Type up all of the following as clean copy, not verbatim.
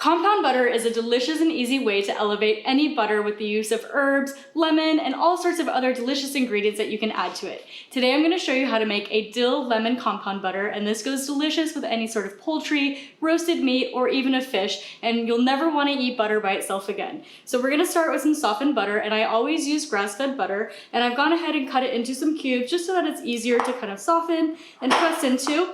Compound butter is a delicious and easy way to elevate any butter with the use of herbs, lemon, and all sorts of other delicious ingredients that you can add to it. Today I'm going to show you how to make a dill lemon compound butter, and this goes delicious with any sort of poultry, roasted meat, or even a fish, and you'll never want to eat butter by itself again. So we're going to start with some softened butter, and I always use grass-fed butter, and I've gone ahead and cut it into some cubes just so that it's easier to kind of soften and press into.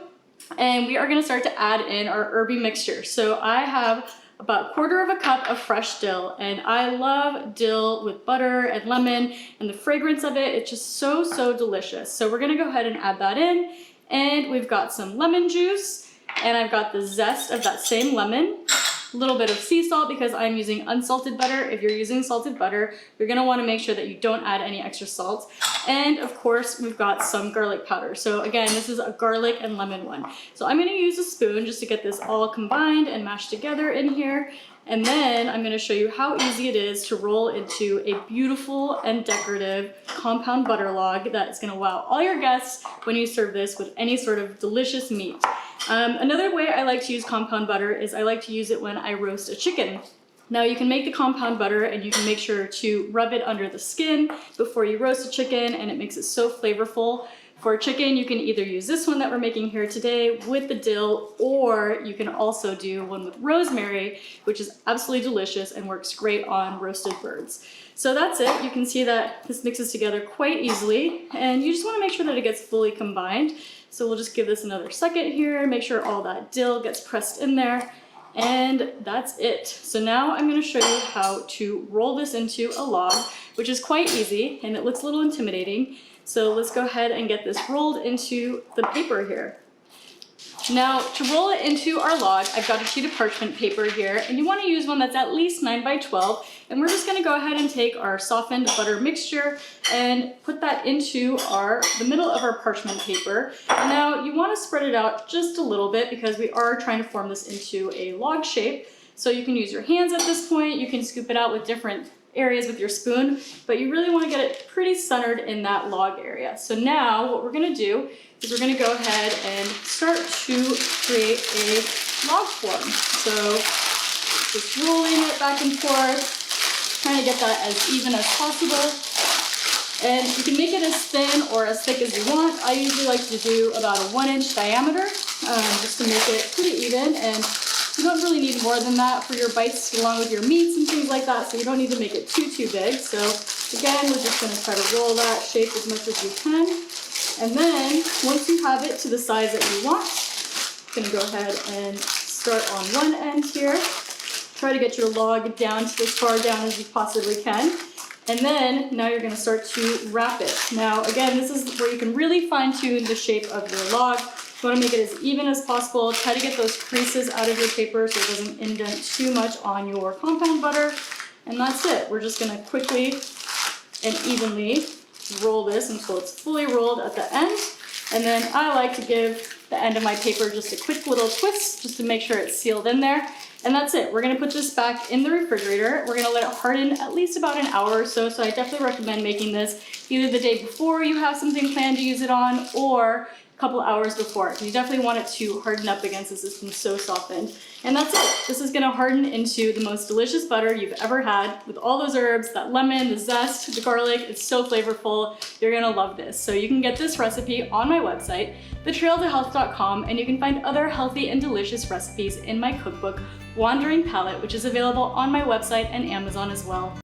And we are going to start to add in our herby mixture. So I have about 1/4 cup of fresh dill, and I love dill with butter and lemon, and the fragrance of it, it's just so delicious. So we're going to go ahead and add that in, and we've got some lemon juice, and I've got the zest of that same lemon. A little bit of sea salt because I'm using unsalted butter. If you're using salted butter, you're gonna wanna make sure that you don't add any extra salt. And of course, we've got some garlic powder. So again, this is a garlic and lemon one. So I'm gonna use a spoon just to get this all combined and mashed together in here. And then I'm gonna show you how easy it is to roll into a beautiful and decorative compound butter log that is gonna wow all your guests when you serve this with any sort of delicious meat. Another way I like to use compound butter is I like to use it when I roast a chicken. Now you can make the compound butter and you can make sure to rub it under the skin before you roast a chicken, and it makes it so flavorful. For chicken, you can either use this one that we're making here today with the dill, or you can also do one with rosemary, which is absolutely delicious and works great on roasted birds. So that's it. You can see that this mixes together quite easily, and you just want to make sure that it gets fully combined. So we'll just give this another second here, make sure all that dill gets pressed in there, and that's it. So now I'm going to show you how to roll this into a log, which is quite easy, and it looks a little intimidating. So let's go ahead and get this rolled into the paper here. Now, to roll it into our log, I've got a sheet of parchment paper here, and you want to use one that's at least 9 by 12. And we're just going to go ahead and take our softened butter mixture and put that into the middle of our parchment paper. And now you want to spread it out just a little bit because we are trying to form this into a log shape. So you can use your hands at this point. You can scoop it out with different areas with your spoon, but you really want to get it pretty centered in that log area. So now what we're going to do is we're going to go ahead and start to create a log form. So just rolling it back and forth, trying to get that as even as possible. And you can make it as thin or as thick as you want. I usually like to do about a 1-inch diameter, just to make it pretty even. And you don't really need more than that for your bites along with your meats and things like that, so you don't need to make it too big. So again, we're just going to try to roll that shape as much as you can. And then once you have it to the size that you want, you're going to go ahead and start on one end here. Try to get your log down to as far down as you possibly can. And then now you're going to start to wrap it. Now again, this is where you can really fine tune the shape of your log. You want to make it as even as possible. Try to get those creases out of your paper so it doesn't indent too much on your compound butter. And that's it. We're just going to quickly and evenly roll this until it's fully rolled at the end. And then I like to give the end of my paper just a quick little twist just to make sure it's sealed in there. And that's it. We're going to put this back in the refrigerator. We're going to let it harden at least about an hour or so. So I definitely recommend making this either the day before you have something planned to use it on, or couple hours before. You definitely want it to harden up against this. It's been so softened. And that's it. This is going to harden into the most delicious butter you've ever had with all those herbs, that lemon, the zest, the garlic. It's so flavorful. You're going to love this. So you can get this recipe on my website, thetrailtohealth.com, and you can find other healthy and delicious recipes in my cookbook, Wandering Palate, which is available on my website and Amazon as well.